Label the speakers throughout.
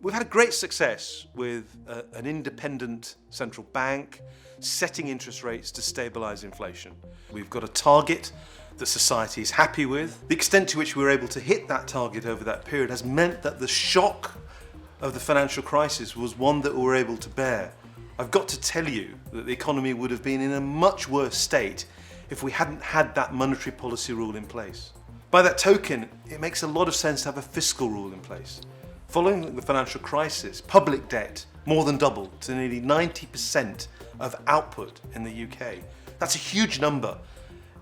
Speaker 1: We've had great success with an independent central bank setting interest rates to stabilise inflation. We've got a target that society is happy with. The extent to which we were able to hit that target over that period has meant that the shock of the financial crisis was one that we were able to bear. I've got to tell you that the economy would have been in a much worse state if we hadn't had that monetary policy rule in place. By that token, it makes a lot of sense to have a fiscal rule in place. Following the financial crisis, public debt more than doubled to nearly 90% of output in the UK. That's a huge number,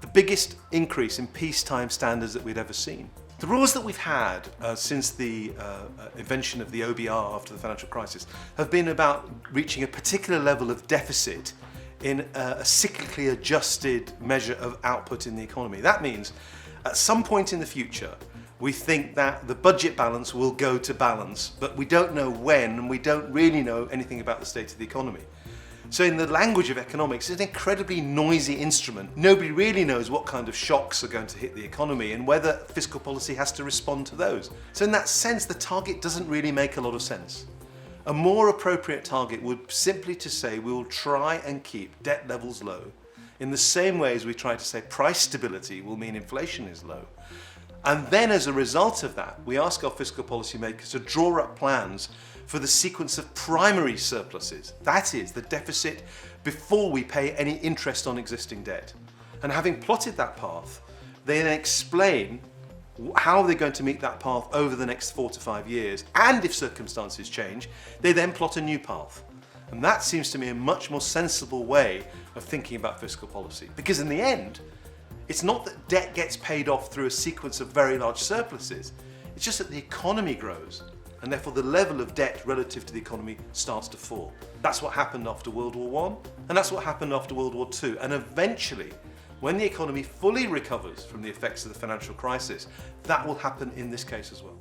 Speaker 1: the biggest increase in peacetime standards that we'd ever seen. The rules that we've had since the invention of the OBR after the financial crisis have been about reaching a particular level of deficit in a cyclically adjusted measure of output in the economy. That means at some point in the future, we think that the budget balance will go to balance, but we don't know when, and we don't really know anything about the state of the economy. So in the language of economics, it's an incredibly noisy instrument. Nobody really knows what kind of shocks are going to hit the economy and whether fiscal policy has to respond to those. So in that sense, the target doesn't really make a lot of sense. A more appropriate target would simply to say we will try and keep debt levels low in the same way as we try to say price stability will mean inflation is low. And then as a result of that, we ask our fiscal policy makers to draw up plans for the sequence of primary surpluses. That is, the deficit before we pay any interest on existing debt. And having plotted that path, they then explain how they're going to meet that path over the next 4 to 5 years. And if circumstances change, they then plot a new path. And that seems to me a much more sensible way of thinking about fiscal policy. Because in the end, it's not that debt gets paid off through a sequence of very large surpluses. It's just that the economy grows, and therefore the level of debt relative to the economy starts to fall. That's what happened after World War I, and that's what happened after World War II. And eventually, when the economy fully recovers from the effects of the financial crisis, that will happen in this case as well.